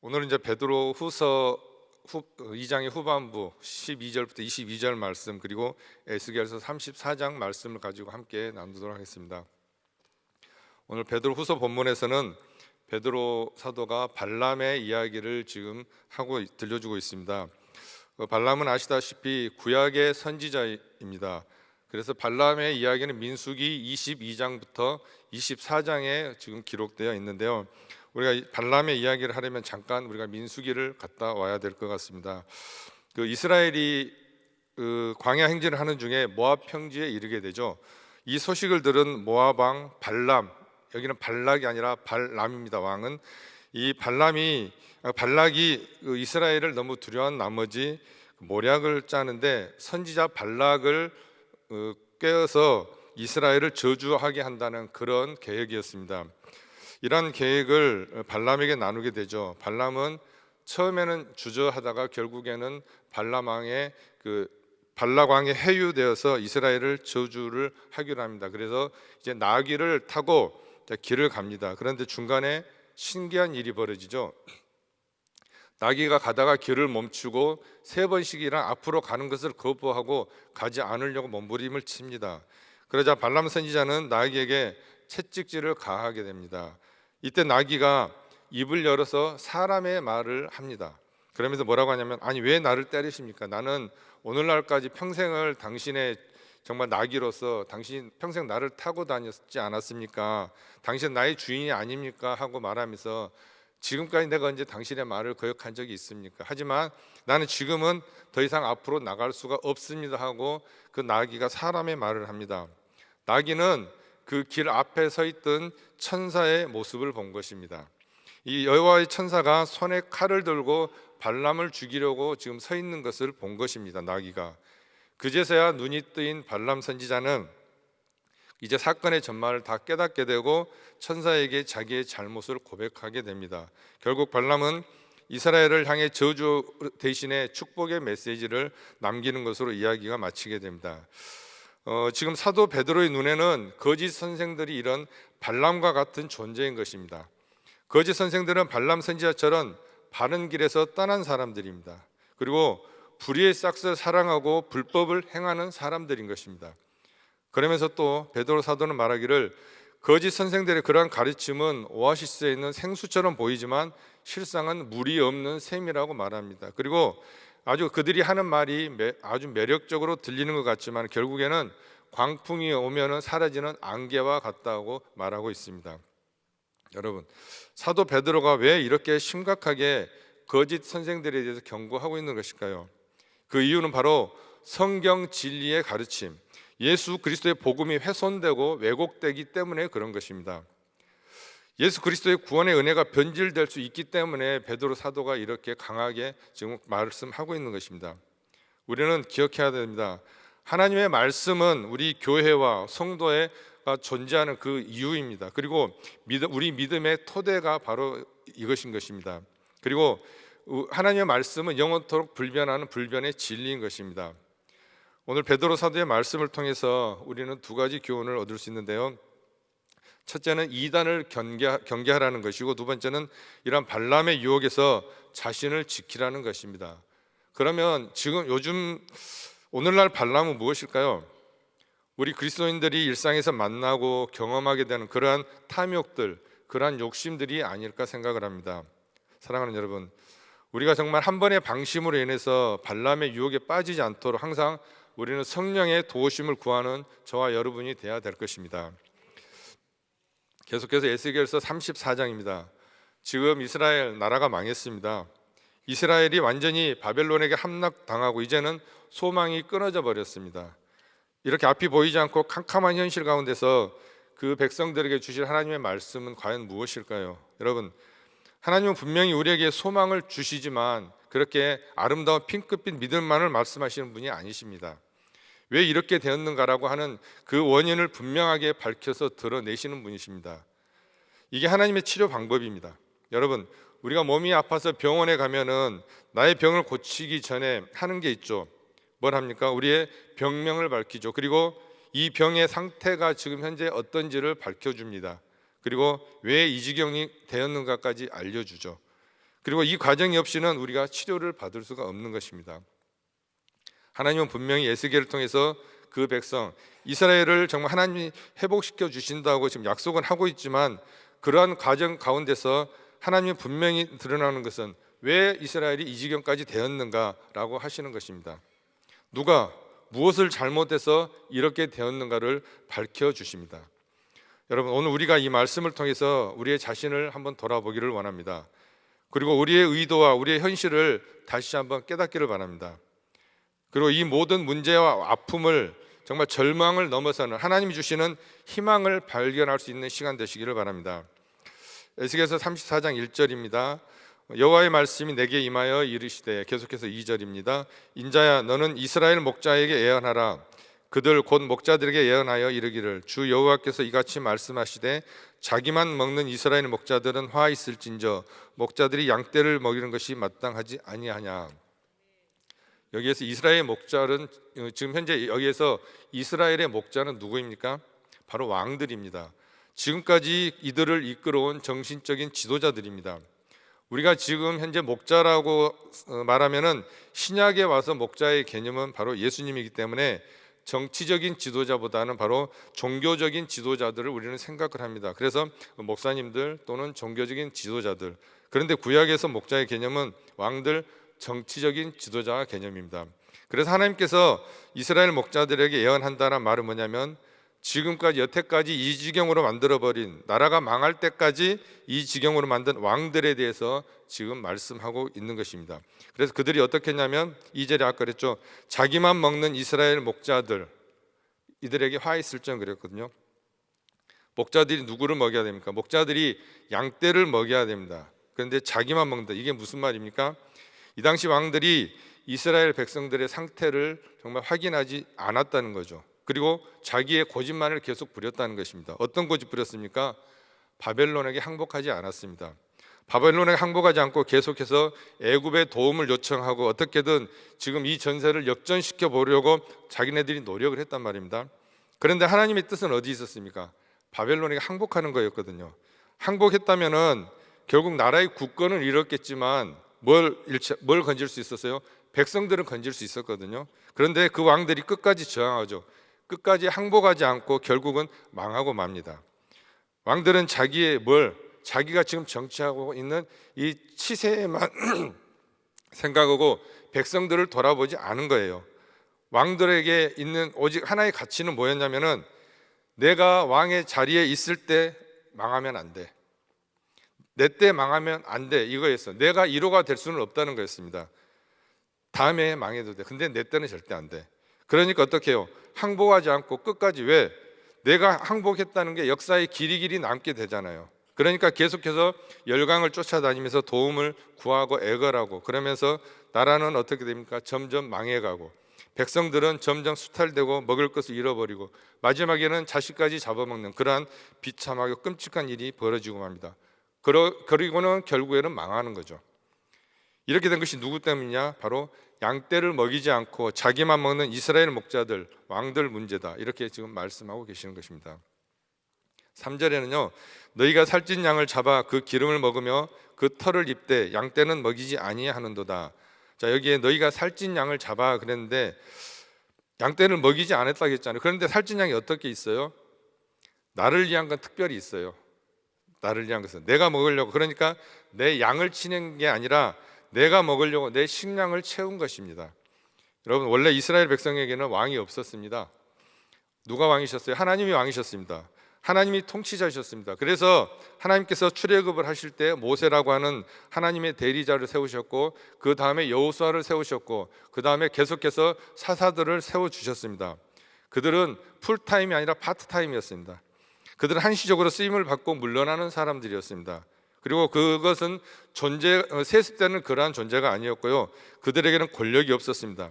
오늘은 이제 베드로 후서 2장의 후반부 12절부터 22절 말씀, 그리고 에스겔서 34장 말씀을 가지고 함께 나누도록 하겠습니다. 오늘 베드로 후서 본문에서는 베드로 사도가 발람의 이야기를 지금 하고 들려주고 있습니다. 발람은 아시다시피 구약의 선지자입니다. 그래서 발람의 이야기는 민수기 22장부터 24장에 지금 기록되어 있는데요. 우리가 발람의 이야기를 하려면 잠깐 우리가 민수기를 갔다 와야 될 것 같습니다. 이스라엘이 광야 행진을 하는 중에 모압 평지에 이르게 되죠. 이 소식을 들은 모압 왕 발람, 여기는 발락이 아니라 발람입니다. 왕은 이 발락이 이스라엘을 너무 두려워한 나머지 모략을 짜는데 선지자 발락을 꿰어서 이스라엘을 저주하게 한다는 그런 계획이었습니다. 이런 계획을 발람에게 나누게 되죠. 발람은 처음에는 주저하다가 결국에는 발락 왕의 해유되어서 이스라엘을 저주를 하기로 합니다. 그래서 이제 나귀를 타고 길을 갑니다. 그런데 중간에 신기한 일이 벌어지죠. 나귀가 가다가 길을 멈추고 3번씩이나 앞으로 가는 것을 거부하고 가지 않으려고 몸부림을 칩니다. 그러자 발람 선지자는 나귀에게 채찍질을 가하게 됩니다. 이때 나귀가 입을 열어서 사람의 말을 합니다. 그러면서 뭐라고 하냐면, 아니 왜 나를 때리십니까? 나는 오늘날까지 평생을 당신의 정말 나귀로서 당신 평생 나를 타고 다녔지 않았습니까? 당신 나의 주인이 아닙니까? 하고 말하면서 지금까지 내가 언제 당신의 말을 거역한 적이 있습니까? 하지만 나는 지금은 더 이상 앞으로 나갈 수가 없습니다 하고 그 나귀가 사람의 말을 합니다. 나귀는 그 길 앞에 서 있던 천사의 모습을 본 것입니다. 이 여호와의 천사가 손에 칼을 들고 발람을 죽이려고 지금 서 있는 것을 본 것입니다. 나귀가. 그제서야 눈이 뜨인 발람 선지자는 이제 사건의 전말을 다 깨닫게 되고 천사에게 자기의 잘못을 고백하게 됩니다. 결국 발람은 이스라엘을 향해 저주 대신에 축복의 메시지를 남기는 것으로 이야기가 마치게 됩니다. 지금 사도 베드로의 눈에는 거짓 선생들이 이런 발람과 같은 존재인 것입니다. 거짓 선생들은 발람 선지자처럼 바른 길에서 떠난 사람들입니다. 그리고 불의의 싹을 사랑하고 불법을 행하는 사람들인 것입니다. 그러면서 또 베드로 사도는 말하기를 거짓 선생들의 그러한 가르침은 오아시스에 있는 생수처럼 보이지만 실상은 물이 없는 샘이라고 말합니다. 그리고 그들이 하는 말이 아주 매력적으로 들리는 것 같지만 결국에는 광풍이 오면 사라지는 안개와 같다고 말하고 있습니다. 여러분, 사도 베드로가 왜 이렇게 심각하게 거짓 선생들에 대해서 경고하고 있는 것일까요? 그 이유는 바로 성경 진리의 가르침, 예수 그리스도의 복음이 훼손되고 왜곡되기 때문에 그런 것입니다. 예수 그리스도의 구원의 은혜가 변질될 수 있기 때문에 베드로 사도가 이렇게 강하게 지금 말씀하고 있는 것입니다. 우리는 기억해야 됩니다. 하나님의 말씀은 우리 교회와 성도가 존재하는 그 이유입니다. 그리고 우리 믿음의 토대가 바로 이것인 것입니다. 그리고 하나님의 말씀은 영원토록 불변하는 불변의 진리인 것입니다. 오늘 베드로 사도의 말씀을 통해서 우리는 2가지 교훈을 얻을 수 있는데요. 첫째는 이단을 경계하라는 것이고, 두 번째는 이러한 발람의 유혹에서 자신을 지키라는 것입니다. 그러면 지금 오늘날 발람은 무엇일까요? 우리 그리스도인들이 일상에서 만나고 경험하게 되는 그러한 탐욕들, 그러한 욕심들이 아닐까 생각을 합니다. 사랑하는 여러분, 우리가 정말 한 번의 방심으로 인해서 발람의 유혹에 빠지지 않도록 항상 우리는 성령의 도우심을 구하는 저와 여러분이 되어야 될 것입니다. 계속해서 에스겔서 34장입니다. 지금 이스라엘 나라가 망했습니다. 이스라엘이 완전히 바벨론에게 함락당하고 이제는 소망이 끊어져 버렸습니다. 이렇게 앞이 보이지 않고 캄캄한 현실 가운데서 그 백성들에게 주실 하나님의 말씀은 과연 무엇일까요? 여러분, 하나님은 분명히 우리에게 소망을 주시지만 그렇게 아름다운 핑크빛 믿음만을 말씀하시는 분이 아니십니다. 왜 이렇게 되었는가라고 하는 그 원인을 분명하게 밝혀서 드러내시는 분이십니다. 이게 하나님의 치료 방법입니다. 여러분, 우리가 몸이 아파서 병원에 가면은 나의 병을 고치기 전에 하는 게 있죠. 뭘 합니까? 우리의 병명을 밝히죠. 그리고 이 병의 상태가 지금 현재 어떤지를 밝혀줍니다. 그리고 왜 이 지경이 되었는가까지 알려주죠. 그리고 이 과정이 없이는 우리가 치료를 받을 수가 없는 것입니다. 하나님은 분명히 에스겔을 통해서 그 백성 이스라엘을 정말 하나님이 회복시켜 주신다고 지금 약속은 하고 있지만, 그러한 과정 가운데서 하나님이 분명히 드러나는 것은 왜 이스라엘이 이 지경까지 되었는가라고 하시는 것입니다. 누가 무엇을 잘못해서 이렇게 되었는가를 밝혀주십니다. 여러분, 오늘 우리가 이 말씀을 통해서 우리의 자신을 한번 돌아보기를 원합니다. 그리고 우리의 의도와 우리의 현실을 다시 한번 깨닫기를 바랍니다. 그리고 이 모든 문제와 아픔을 정말 절망을 넘어서는 하나님이 주시는 희망을 발견할 수 있는 시간 되시기를 바랍니다. 에스겔서 34장 1절입니다. 여호와의 말씀이 내게 임하여 이르시되, 계속해서 2절입니다. 인자야, 너는 이스라엘 목자에게 예언하라. 그들 곧 목자들에게 예언하여 이르기를, 주 여호와께서 이같이 말씀하시되, 자기만 먹는 이스라엘 목자들은 화 있을진저 목자들이 양떼를 먹이는 것이 마땅하지 아니하냐. 여기에서 이스라엘 목자는, 지금 현재 여기에서 이스라엘의 목자는 누구입니까? 바로 왕들입니다. 지금까지 이들을 이끌어온 정신적인 지도자들입니다. 우리가 지금 현재 목자라고 말하면은 신약에 와서 목자의 개념은 바로 예수님이기 때문에 정치적인 지도자보다는 바로 종교적인 지도자들을 우리는 생각을 합니다. 그래서 목사님들 또는 종교적인 지도자들. 그런데 구약에서 목자의 개념은 왕들, 정치적인 지도자 개념입니다. 그래서 하나님께서 이스라엘 목자들에게 예언한다는 말은 뭐냐면, 지금까지 여태까지 이 지경으로 만들어버린, 나라가 망할 때까지 이 지경으로 만든 왕들에 대해서 지금 말씀하고 있는 것입니다. 그래서 그들이 어떻게 했냐면, 2절에 아까 그랬죠. 자기만 먹는 이스라엘 목자들, 이들에게 화 있을정 그랬거든요. 목자들이 누구를 먹여야 됩니까? 목자들이 양떼를 먹여야 됩니다. 그런데 자기만 먹는다. 이게 무슨 말입니까? 이 당시 왕들이 이스라엘 백성들의 상태를 정말 확인하지 않았다는 거죠. 그리고 자기의 고집만을 계속 부렸다는 것입니다. 어떤 고집 부렸습니까? 바벨론에게 항복하지 않았습니다. 바벨론에게 항복하지 않고 계속해서 애굽의 도움을 요청하고 어떻게든 지금 이 전세를 역전시켜 보려고 자기네들이 노력을 했단 말입니다. 그런데 하나님의 뜻은 어디 있었습니까? 바벨론에게 항복하는 거였거든요. 항복했다면은 결국 나라의 국권을 잃었겠지만 뭘 건질 수 있었어요? 백성들은 건질 수 있었거든요. 그런데 그 왕들이 끝까지 저항하죠. 끝까지 항복하지 않고 결국은 망하고 맙니다. 왕들은 자기가 지금 정치하고 있는 이 치세에만 생각하고 백성들을 돌아보지 않은 거예요. 왕들에게 있는 오직 하나의 가치는 뭐였냐면은, 내가 왕의 자리에 있을 때 망하면 안 돼. 내 때 망하면 안 돼. 이거였어. 내가 1호가 될 수는 없다는 거였습니다. 다음에 망해도 돼. 근데 내 때는 절대 안 돼. 그러니까 어떻게 해요? 항복하지 않고 끝까지. 왜? 내가 항복했다는 게 역사의 길이 남게 되잖아요. 그러니까 계속해서 열강을 쫓아다니면서 도움을 구하고 애걸하고, 그러면서 나라는 어떻게 됩니까? 점점 망해가고, 백성들은 점점 수탈되고 먹을 것을 잃어버리고, 마지막에는 자식까지 잡아먹는 그러한 비참하고 끔찍한 일이 벌어지고 맙니다. 그리고는 결국에는 망하는 거죠. 이렇게 된 것이 누구 때문이냐? 바로 양떼를 먹이지 않고 자기만 먹는 이스라엘 목자들, 왕들 문제다. 이렇게 지금 말씀하고 계시는 것입니다. 3절에는요, 너희가 살찐 양을 잡아 그 기름을 먹으며 그 털을 입되 양떼는 먹이지 아니하는도다. 자, 여기에 너희가 살찐 양을 잡아 그랬는데 양떼를 먹이지 않았다고 했잖아요. 그런데 살찐 양이 어떻게 있어요? 나를 위한 건 특별히 있어요. 나를 위한 것은 내가 먹으려고, 그러니까 내 양을 치는 게 아니라 내가 먹으려고 내 식량을 채운 것입니다. 여러분, 원래 이스라엘 백성에게는 왕이 없었습니다. 누가 왕이셨어요? 하나님이 왕이셨습니다. 하나님이 통치자이셨습니다. 그래서 하나님께서 출애굽을 하실 때 모세라고 하는 하나님의 대리자를 세우셨고, 그 다음에 여호수아를 세우셨고, 그 다음에 계속해서 사사들을 세워주셨습니다. 그들은 풀타임이 아니라 파트타임이었습니다. 그들은 한시적으로 쓰임을 받고 물러나는 사람들이었습니다. 그리고 그것은 세습 때는 그러한 존재가 아니었고요, 그들에게는 권력이 없었습니다.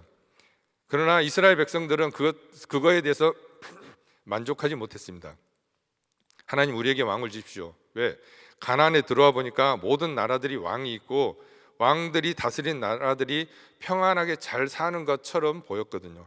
그러나 이스라엘 백성들은 그거에 대해서 만족하지 못했습니다. 하나님, 우리에게 왕을 주십시오. 왜? 가나안에 들어와 보니까 모든 나라들이 왕이 있고 왕들이 다스린 나라들이 평안하게 잘 사는 것처럼 보였거든요.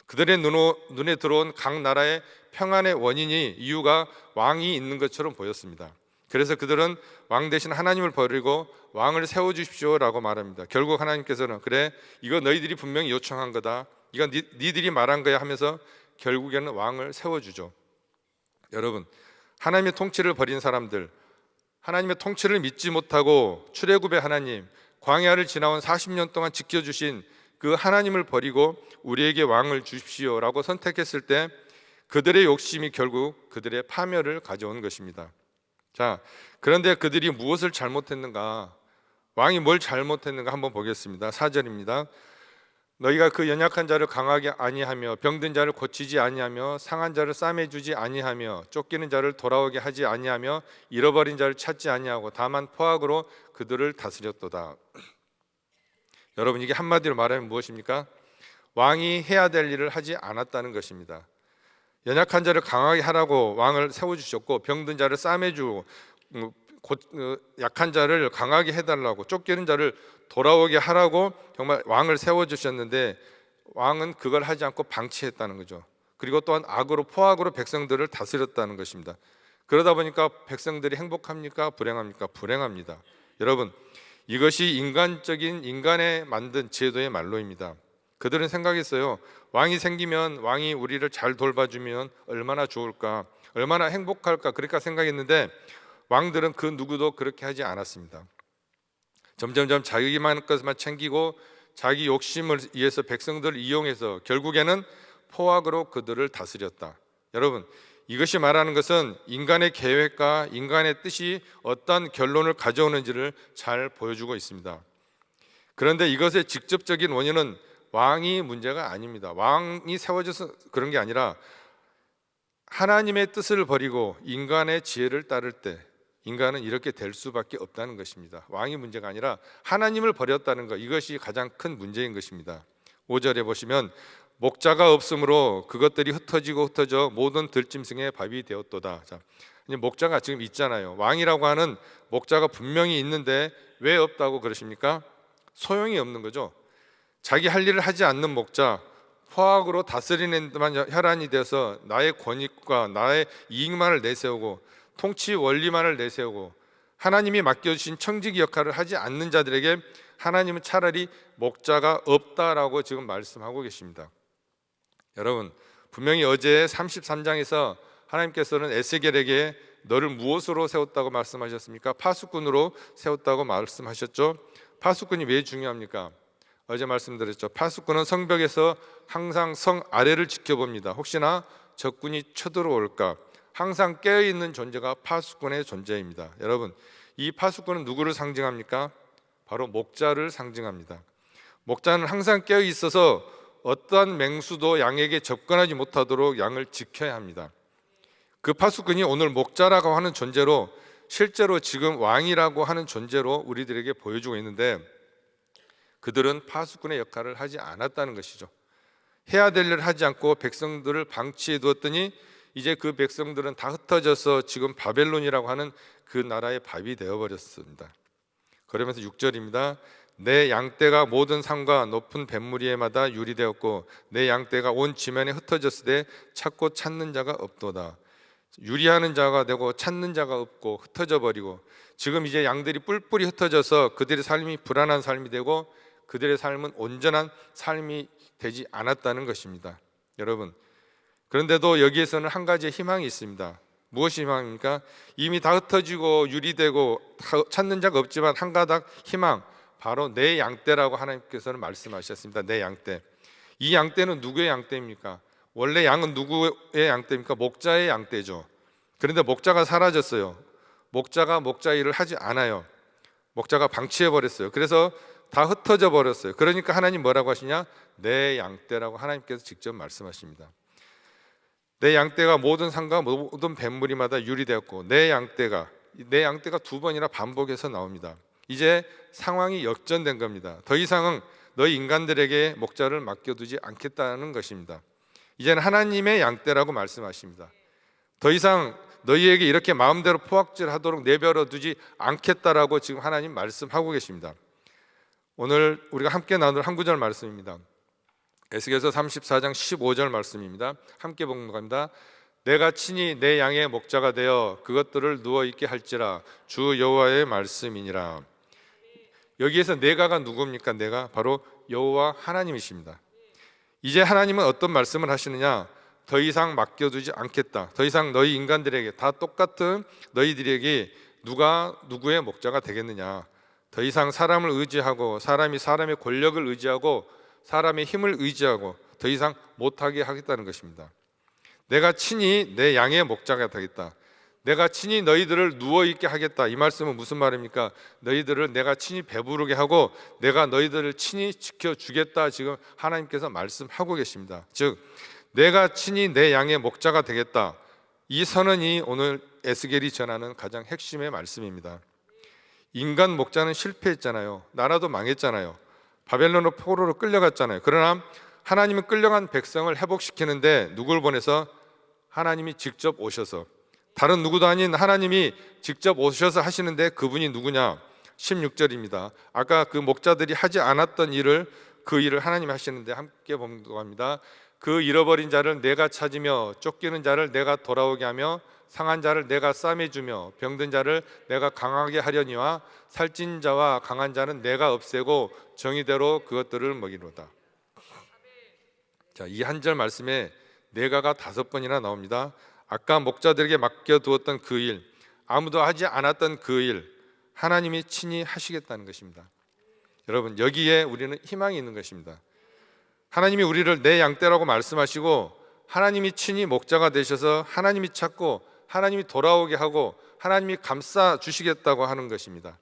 그들의 눈에 들어온 각 나라의 평안의 원인이, 이유가 왕이 있는 것처럼 보였습니다. 그래서 그들은 왕 대신 하나님을 버리고 왕을 세워주십시오라고 말합니다. 결국 하나님께서는 그래, 이거 너희들이 분명히 요청한 거다, 이거 니들이 말한 거야 하면서 결국에는 왕을 세워주죠. 여러분, 하나님의 통치를 버린 사람들, 하나님의 통치를 믿지 못하고 출애굽의 하나님, 광야를 지나온 40년 동안 지켜주신 그 하나님을 버리고 우리에게 왕을 주십시오라고 선택했을 때 그들의 욕심이 결국 그들의 파멸을 가져온 것입니다. 자, 그런데 그들이 무엇을 잘못했는가? 왕이 뭘 잘못했는가 한번 보겠습니다. 4절입니다. 너희가 그 연약한 자를 강하게 아니하며 병든 자를 고치지 아니하며 상한 자를 싸매주지 아니하며 쫓기는 자를 돌아오게 하지 아니하며 잃어버린 자를 찾지 아니하고 다만 포악으로 그들을 다스렸도다. 여러분, 이게 한마디로 말하면 무엇입니까? 왕이 해야 될 일을 하지 않았다는 것입니다. 연약한 자를 강하게 하라고 왕을 세워주셨고, 병든 자를 싸매주고, 약한 자를 강하게 해달라고, 쫓기는 자를 돌아오게 하라고 정말 왕을 세워주셨는데 왕은 그걸 하지 않고 방치했다는 거죠. 그리고 또한 악으로, 포악으로 백성들을 다스렸다는 것입니다. 그러다 보니까 백성들이 행복합니까? 불행합니까? 불행합니다. 여러분, 이것이 인간의 만든 제도의 말로입니다. 그들은 생각했어요. 왕이 생기면, 왕이 우리를 잘 돌봐주면 얼마나 좋을까, 얼마나 행복할까, 그렇게 생각했는데 왕들은 그 누구도 그렇게 하지 않았습니다. 점점점 자기만 것만 챙기고 자기 욕심을 위해서 백성들을 이용해서 결국에는 포악으로 그들을 다스렸다. 여러분, 이것이 말하는 것은 인간의 계획과 인간의 뜻이 어떤 결론을 가져오는지를 잘 보여주고 있습니다. 그런데 이것의 직접적인 원인은 왕이 문제가 아닙니다. 왕이 세워져서 그런 게 아니라 하나님의 뜻을 버리고 인간의 지혜를 따를 때 인간은 이렇게 될 수밖에 없다는 것입니다. 왕이 문제가 아니라 하나님을 버렸다는 것, 이것이 가장 큰 문제인 것입니다. 5절에 보시면 목자가 없으므로 그것들이 흩어져 모든 들짐승의 밥이 되었도다. 자, 목자가 지금 있잖아요. 왕이라고 하는 목자가 분명히 있는데 왜 없다고 그러십니까? 소용이 없는 거죠. 자기 할 일을 하지 않는 목자, 포악으로 다스리는 데만 혈안이 돼서 나의 권익과 나의 이익만을 내세우고 통치 원리만을 내세우고 하나님이 맡겨주신 청지기 역할을 하지 않는 자들에게 하나님은 차라리 목자가 없다라고 지금 말씀하고 계십니다. 여러분, 분명히 어제 33장에서 하나님께서는 에스겔에게 너를 무엇으로 세웠다고 말씀하셨습니까? 파수꾼으로 세웠다고 말씀하셨죠. 파수꾼이 왜 중요합니까? 어제 말씀드렸죠. 파수꾼은 성벽에서 항상 성 아래를 지켜봅니다. 혹시나 적군이 쳐들어올까. 항상 깨어있는 존재가 파수꾼의 존재입니다. 여러분, 이 파수꾼은 누구를 상징합니까? 바로 목자를 상징합니다. 목자는 항상 깨어있어서 어떠한 맹수도 양에게 접근하지 못하도록 양을 지켜야 합니다. 그 파수꾼이 오늘 목자라고 하는 존재로, 실제로 지금 왕이라고 하는 존재로 우리들에게 보여주고 있는데 그들은 파수꾼의 역할을 하지 않았다는 것이죠. 해야 될 일을 하지 않고 백성들을 방치해 두었더니 이제 그 백성들은 다 흩어져서 지금 바벨론이라고 하는 그 나라의 밥이 되어버렸습니다. 그러면서 6절입니다. 내 양떼가 모든 산과 높은 뱃무리에마다 유리되었고 내 양떼가 온 지면에 흩어졌을 때 찾고 찾는 자가 없도다. 유리하는 자가 되고 찾는 자가 없고 흩어져 버리고 지금 이제 양들이 뿔뿔이 흩어져서 그들의 삶이 불안한 삶이 되고 그들의 삶은 온전한 삶이 되지 않았다는 것입니다. 여러분, 그런데도 여기에서는 한 가지의 희망이 있습니다. 무엇이 희망입니까? 이미 다 흩어지고 유리되고 찾는 자가 없지만 한 가닥 희망, 바로 내 양떼라고 하나님께서는 말씀하셨습니다. 내 양떼. 이 양떼는 누구의 양떼입니까? 원래 양은 누구의 양떼입니까? 목자의 양떼죠. 그런데 목자가 사라졌어요. 목자가 목자 일을 하지 않아요. 목자가 방치해 버렸어요. 그래서 다 흩어져 버렸어요. 그러니까 하나님 뭐라고 하시냐? 내 양떼라고 하나님께서 직접 말씀하십니다. 내 양떼가 모든 산과 모든 뱃무리마다 유리되었고 내 양떼가 두 번이나 반복해서 나옵니다. 이제 상황이 역전된 겁니다. 더 이상은 너희 인간들에게 목자를 맡겨두지 않겠다는 것입니다. 이제는 하나님의 양떼라고 말씀하십니다. 더 이상 너희에게 이렇게 마음대로 포악질하도록 내버려 두지 않겠다라고 지금 하나님 말씀하고 계십니다. 오늘 우리가 함께 나눌 한 구절 말씀입니다. 에스겔서 34장 15절 말씀입니다. 함께 봉독합니다. 내가 친히 내 양의 목자가 되어 그것들을 누워 있게 할지라 주 여호와의 말씀이니라. 여기에서 내가가 누굽니까? 내가 바로 여호와 하나님이십니다. 이제 하나님은 어떤 말씀을 하시느냐? 더 이상 맡겨두지 않겠다. 더 이상 너희 인간들에게 다 똑같은 너희들에게 누가 누구의 목자가 되겠느냐? 더 이상 사람을 의지하고 사람이 사람의 권력을 의지하고 사람의 힘을 의지하고 더 이상 못하게 하겠다는 것입니다. 내가 친히 내 양의 목자가 되겠다. 내가 친히 너희들을 누워있게 하겠다. 이 말씀은 무슨 말입니까? 너희들을 내가 친히 배부르게 하고 내가 너희들을 친히 지켜주겠다. 지금 하나님께서 말씀하고 계십니다. 즉 내가 친히 내 양의 목자가 되겠다. 이 선언이 오늘 에스겔이 전하는 가장 핵심의 말씀입니다. 인간 목자는 실패했잖아요. 나라도 망했잖아요. 바벨론으로 포로로 끌려갔잖아요. 그러나 하나님은 끌려간 백성을 회복시키는데 누굴 보내서? 하나님이 직접 오셔서, 다른 누구도 아닌 하나님이 직접 오셔서 하시는데 그분이 누구냐? 16절입니다. 아까 그 목자들이 하지 않았던 일을, 그 일을 하나님이 하시는데 함께 봉독합니다. 그 잃어버린 자를 내가 찾으며 쫓기는 자를 내가 돌아오게 하며 상한 자를 내가 싸매주며 병든 자를 내가 강하게 하려니와 살찐 자와 강한 자는 내가 없애고 정의대로 그것들을 먹이로다. 자, 이 한 절 말씀에 내가가 5번이나 나옵니다. 아까 목자들에게 맡겨두었던 그 일, 아무도 하지 않았던 그 일, 하나님이 친히 하시겠다는 것입니다. 여러분, 여기에 우리는 희망이 있는 것입니다. 하나님이 우리를 내 양떼라고 말씀하시고 하나님이 친히 목자가 되셔서 하나님이 찾고 하나님이 돌아오게 하고 하나님이 감싸 주시겠다고 하는 것입니다.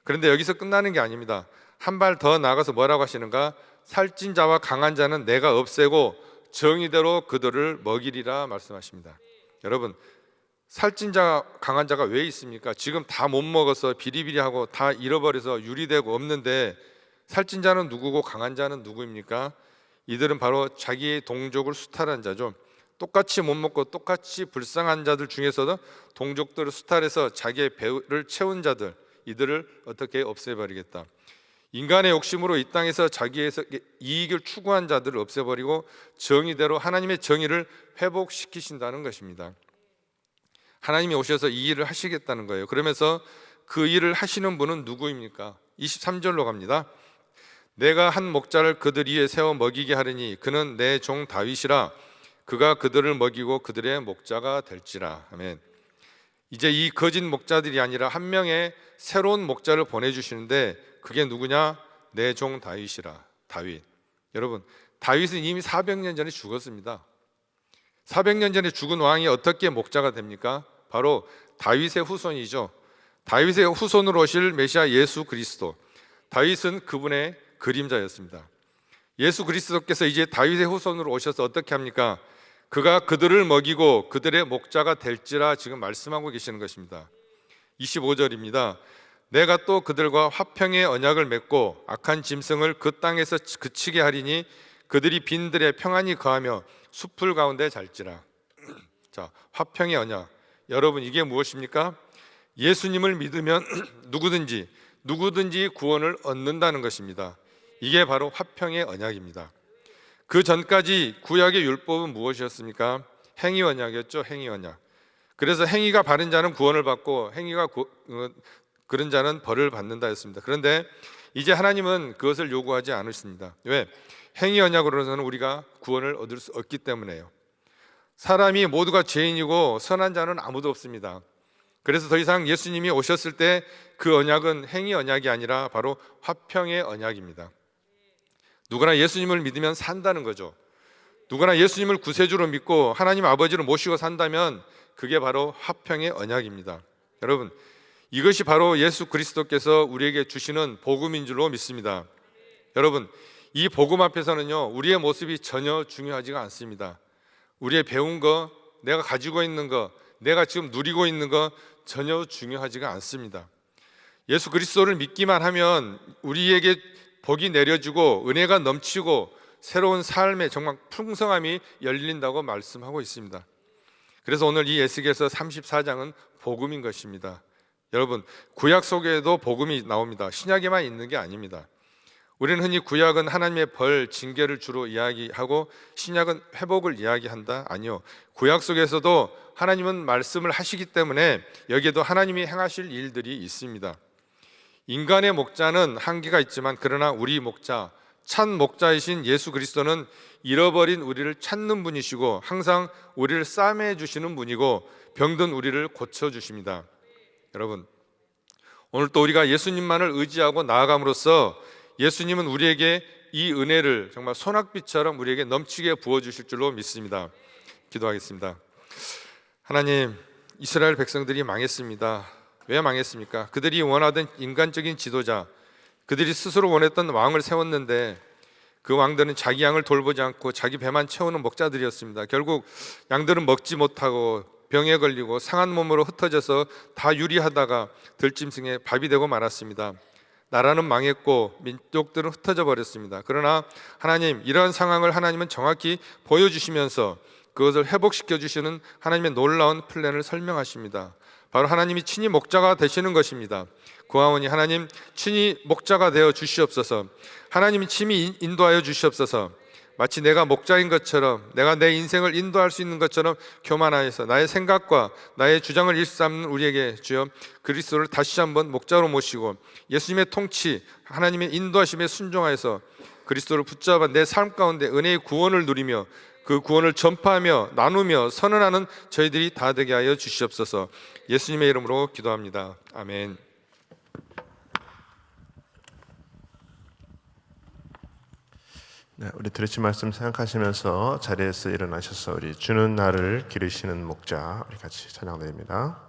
그런데 여기서 끝나는 게 아닙니다. 한 발 더 나아가서 뭐라고 하시는가? 살찐 자와 강한 자는 내가 없애고 정의대로 그들을 먹이리라 말씀하십니다. 여러분, 살찐 자, 강한 자가 왜 있습니까? 지금 다 못 먹어서 비리비리하고 다 잃어버려서 유리되고 없는데 살찐 자는 누구고 강한 자는 누구입니까? 이들은 바로 자기의 동족을 수탈한 자죠. 똑같이 못 먹고 똑같이 불쌍한 자들 중에서도 동족들을 수탈해서 자기의 배를 채운 자들, 이들을 어떻게 없애버리겠다. 인간의 욕심으로 이 땅에서 자기에서 이익을 추구한 자들을 없애버리고 정의대로 하나님의 정의를 회복시키신다는 것입니다. 하나님이 오셔서 이 일을 하시겠다는 거예요. 그러면서 그 일을 하시는 분은 누구입니까? 23절로 갑니다. 내가 한 목자를 그들 위에 세워 먹이게 하리니 그는 내 종 다윗이라. 그가 그들을 먹이고 그들의 목자가 될지라. 아멘. 이제 이 거짓 목자들이 아니라 한 명의 새로운 목자를 보내주시는데 그게 누구냐? 내 종 다윗이라. 다윗. 여러분, 다윗은 이미 400년 전에 죽었습니다. 400년 전에 죽은 왕이 어떻게 목자가 됩니까? 바로 다윗의 후손이죠. 다윗의 후손으로 오실 메시아 예수 그리스도. 다윗은 그분의 그림자였습니다. 예수 그리스도께서 이제 다윗의 후손으로 오셔서 어떻게 합니까? 그가 그들을 먹이고 그들의 목자가 될지라 지금 말씀하고 계시는 것입니다. 25절입니다. 내가 또 그들과 화평의 언약을 맺고 악한 짐승을 그 땅에서 그치게 하리니 그들이 빈들에 평안히 거하며 숲풀 가운데 잘지라. 자, 화평의 언약. 여러분, 이게 무엇입니까? 예수님을 믿으면 누구든지 구원을 얻는다는 것입니다. 이게 바로 화평의 언약입니다. 그 전까지 구약의 율법은 무엇이었습니까? 행위 언약이었죠. 행위 언약. 그래서 행위가 바른 자는 구원을 받고 행위가 그런 자는 벌을 받는다 했습니다. 그런데 이제 하나님은 그것을 요구하지 않으십니다. 왜? 행위 언약으로서는 우리가 구원을 얻을 수 없기 때문에요. 사람이 모두가 죄인이고 선한 자는 아무도 없습니다. 그래서 더 이상 예수님이 오셨을 때 그 언약은 행위 언약이 아니라 바로 화평의 언약입니다. 누구나 예수님을 믿으면 산다는 거죠. 누구나 예수님을 구세주로 믿고 하나님 아버지를 모시고 산다면 그게 바로 화평의 언약입니다. 여러분, 이것이 바로 예수 그리스도께서 우리에게 주시는 복음인 줄로 믿습니다. 여러분, 이 복음 앞에서는요, 우리의 모습이 전혀 중요하지가 않습니다. 우리의 배운 거, 내가 가지고 있는 거, 내가 지금 누리고 있는 거 전혀 중요하지가 않습니다. 예수 그리스도를 믿기만 하면 우리에게 복이 내려지고 은혜가 넘치고 새로운 삶의 정말 풍성함이 열린다고 말씀하고 있습니다. 그래서 오늘 이 에스겔서 34장은 복음인 것입니다. 여러분, 구약 속에도 복음이 나옵니다. 신약에만 있는 게 아닙니다. 우리는 흔히 구약은 하나님의 벌, 징계를 주로 이야기하고 신약은 회복을 이야기한다? 아니요. 구약 속에서도 하나님은 말씀을 하시기 때문에 여기에도 하나님이 행하실 일들이 있습니다. 인간의 목자는 한계가 있지만 그러나 우리 목자, 참 목자이신 예수 그리스도는 잃어버린 우리를 찾는 분이시고 항상 우리를 싸매 주시는 분이고 병든 우리를 고쳐 주십니다. 여러분, 오늘 또 우리가 예수님만을 의지하고 나아감으로써 예수님은 우리에게 이 은혜를 정말 소낙비처럼 우리에게 넘치게 부어주실 줄로 믿습니다. 기도하겠습니다. 하나님, 이스라엘 백성들이 망했습니다. 왜 망했습니까? 그들이 원하던 인간적인 지도자, 그들이 스스로 원했던 왕을 세웠는데 그 왕들은 자기 양을 돌보지 않고 자기 배만 채우는 목자들이었습니다. 결국 양들은 먹지 못하고 병에 걸리고 상한 몸으로 흩어져서 다 유리하다가 들짐승에 밥이 되고 말았습니다. 나라는 망했고 민족들은 흩어져 버렸습니다. 그러나 하나님, 이러한 상황을 하나님은 정확히 보여주시면서 그것을 회복시켜 주시는 하나님의 놀라운 플랜을 설명하십니다. 바로 하나님이 친히 목자가 되시는 것입니다. 구하오니 하나님 친히 목자가 되어 주시옵소서. 하나님이 친히 인도하여 주시옵소서. 마치 내가 목자인 것처럼, 내가 내 인생을 인도할 수 있는 것처럼 교만하여서 나의 생각과 나의 주장을 일삼는 우리에게 주여 그리스도를 다시 한번 목자로 모시고 예수님의 통치, 하나님의 인도하심에 순종하여서 그리스도를 붙잡아 내 삶 가운데 은혜의 구원을 누리며 그 구원을 전파하며 나누며 선언하는 저희들이 다 되게 하여 주시옵소서. 예수님의 이름으로 기도합니다. 아멘. 네, 우리 들으신 말씀 생각하시면서 자리에서 일어나셔서 우리 주는 나를 기르시는 목자 우리 같이 찬양드립니다.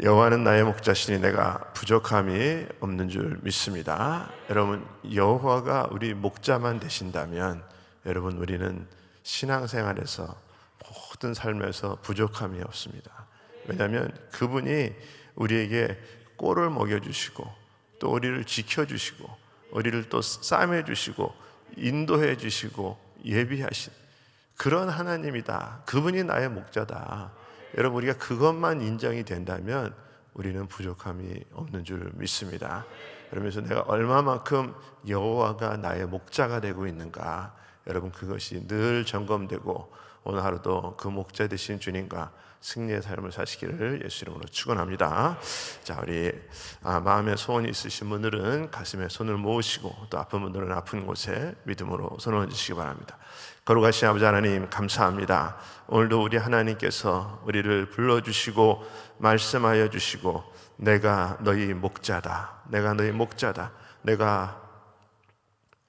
여호와는 나의 목자시니 내가 부족함이 없는 줄 믿습니다. 여러분, 여호와가 우리 목자만 되신다면 여러분 우리는 신앙생활에서 모든 삶에서 부족함이 없습니다. 왜냐하면 그분이 우리에게 꼴을 먹여주시고 또 우리를 지켜주시고 우리를 또 싸매주시고 인도해주시고 예비하신 그런 하나님이다. 그분이 나의 목자다. 여러분, 우리가 그것만 인정이 된다면 우리는 부족함이 없는 줄 믿습니다. 그러면서 내가 얼마만큼 여호와가 나의 목자가 되고 있는가, 여러분 그것이 늘 점검되고 오늘 하루도 그 목자 되신 주님과 승리의 삶을 사시기를 예수 이름으로 축원합니다. 자, 우리 마음에 소원이 있으신 분들은 가슴에 손을 모으시고, 또 아픈 분들은 아픈 곳에 믿음으로 손을 얹으시기 바랍니다. 거룩하신 아버지 하나님, 감사합니다. 오늘도 우리 하나님께서 우리를 불러주시고 말씀하여 주시고, 내가 너희 목자다, 내가 너희 목자다, 내가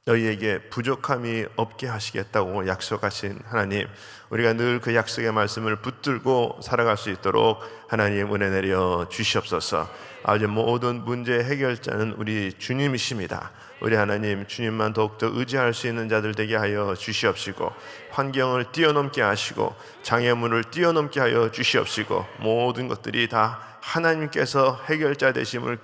너희에게 부족함이 없게 하시겠다고 약속하신 하나님, 우리가 늘 그 약속의 말씀을 붙들고 살아갈 수 있도록 하나님 은혜 내려 주시옵소서. 아버지, 모든 문제의 해결자는 우리 주님이십니다. 우리 하나님, 주님만 더욱더 의지할 수 있는 자들 되게 하여 주시옵시고, 환경을 뛰어넘게 하시고 장애물을 뛰어넘게 하여 주시옵시고, 모든 것들이 다 하나님께서 해결자 되심을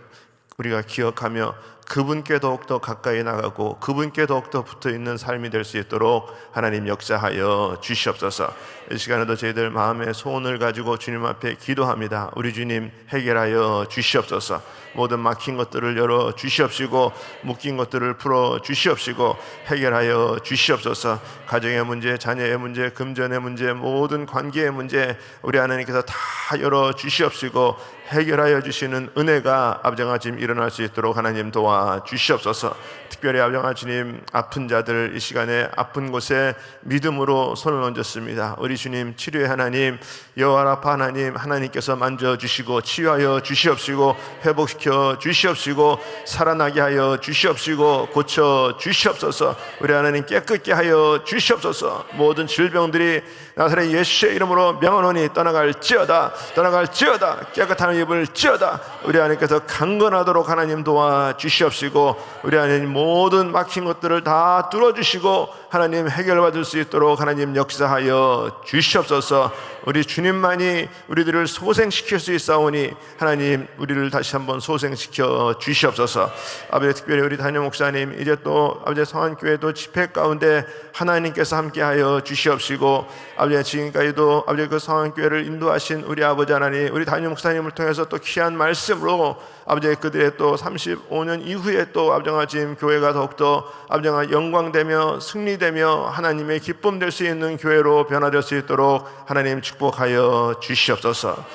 우리가 기억하며 그분께 더욱더 가까이 나가고 그분께 더욱더 붙어있는 삶이 될 수 있도록 하나님 역사하여 주시옵소서. 이 시간에도 저희들 마음의 소원을 가지고 주님 앞에 기도합니다. 우리 주님, 해결하여 주시옵소서. 모든 막힌 것들을 열어 주시옵시고, 묶인 것들을 풀어 주시옵시고, 해결하여 주시옵소서. 가정의 문제, 자녀의 문제, 금전의 문제, 모든 관계의 문제 우리 하나님께서 다 열어 주시옵시고 해결하여 주시는 은혜가 아버지가 지금 일어날 수 있도록 하나님 도와 주시옵소서. 특별히 아버지가 주님, 아픈 자들 이 시간에 아픈 곳에 믿음으로 손을 얹었습니다. 우리 주님, 치료의 하나님, 여호와 라파 하나님, 하나님께서 만져주시고 치유하여 주시옵시고 회복시켜 주시옵시고 살아나게 하여 주시옵시고 고쳐 주시옵소서. 우리 하나님, 깨끗게 하여 주시옵소서. 모든 질병들이 나사렛 예수의 이름으로 명하노니 떠나갈지어다, 떠나갈지어다. 깨끗한 입을 지어다. 우리 하나님께서 강건하도록 하나님 도와 주시옵시고, 우리 하나님 모든 막힌 것들을 다 뚫어주시고 하나님 해결받을 수 있도록 하나님 역사하여 주시옵소서. 우리 주님만이 우리들을 소생시킬 수 있사오니 하나님 우리를 다시 한번 소생시켜 주시옵소서. 아버지, 특별히 우리 담임 목사님, 이제 또 아버지 성안교회도 집회 가운데 하나님께서 함께하여 주시옵시고, 아버지 지금까지도 아버지 그 성안교회를 인도하신 우리 아버지 하나님, 우리 담임 목사님을 통해서 또 귀한 말씀으로 아버지 그들의 또 35년 이후에 또 아버지가 지금 교회가 더욱더 아버지가 영광되며 승리되며 하나님의 기쁨 될 수 있는 교회로 변화될 수 있도록 하나님 축복하여 주시옵소서.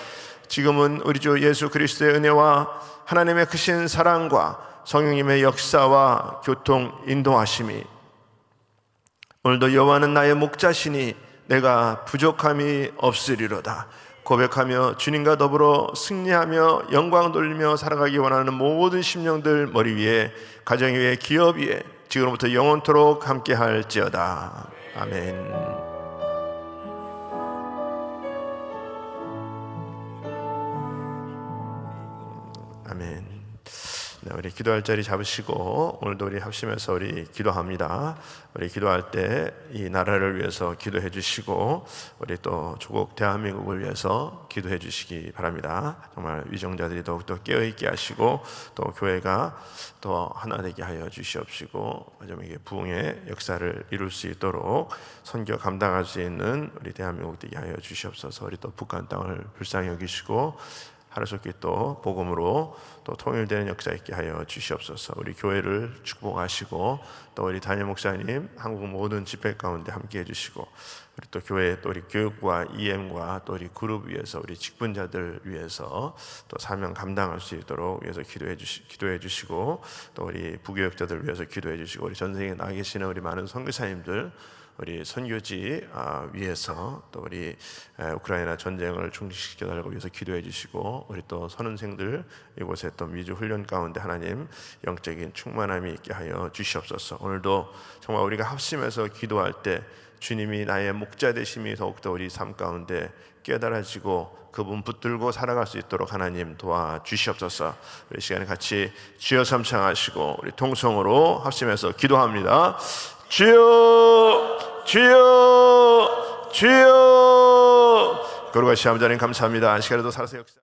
지금은 우리 주 예수 그리스도의 은혜와 하나님의 크신 사랑과 성령님의 역사와 교통 인도하심이, 오늘도 여호와는 나의 목자시니 내가 부족함이 없으리로다 고백하며 주님과 더불어 승리하며 영광 돌리며 살아가기 원하는 모든 심령들 머리 위에, 가정 위에, 기업 위에 지금부터 영원토록 함께 할지어다. 아멘. 아멘. 네, 우리 기도할 자리 잡으시고 오늘도 우리 합심해서 우리 기도합니다. 우리 기도할 때 이 나라를 위해서 기도해 주시고, 우리 또 조국 대한민국을 위해서 기도해 주시기 바랍니다. 정말 위정자들이 더욱더 깨어있게 하시고, 또 교회가 더 하나 되게 하여 주시옵시고, 좀 이게 부흥의 역사를 이룰 수 있도록 선교 감당할 수 있는 우리 대한민국 되게 하여 주시옵소서. 우리 또 북한 땅을 불쌍히 여기시고 하루속히 또 복음으로 또 통일되는 역사 있게 하여 주시옵소서. 우리 교회를 축복하시고, 또 우리 담임 목사님 한국 모든 집회 가운데 함께 해주시고, 우리 또 교회 또 우리 교육과 EM과 또 우리 그룹 위해서 우리 직분자들 위해서 또 사명 감당할 수 있도록 위해서 기도해 주시고, 또 우리 부교역자들 위해서 기도해 주시고, 우리 전 세계에 나가 계시는 우리 많은 선교사님들, 우리 선교지 위해서, 또 우리 우크라이나 전쟁을 중지시켜 달라고 위해서 기도해 주시고, 우리 또 선원생들 이곳에 또 미주 훈련 가운데 하나님 영적인 충만함이 있게 하여 주시옵소서. 오늘도 정말 우리가 합심해서 기도할 때 주님이 나의 목자 되심이 더욱더 우리 삶 가운데 깨달아지고 그분 붙들고 살아갈 수 있도록 하나님 도와주시옵소서. 우리 시간에 같이 주여 삼창하시고 우리 통성으로 합심해서 기도합니다. 주여, 주여, 주여. 거룩하신 아버지 하나님 감사합니다. 이 시간에도 살아서 역사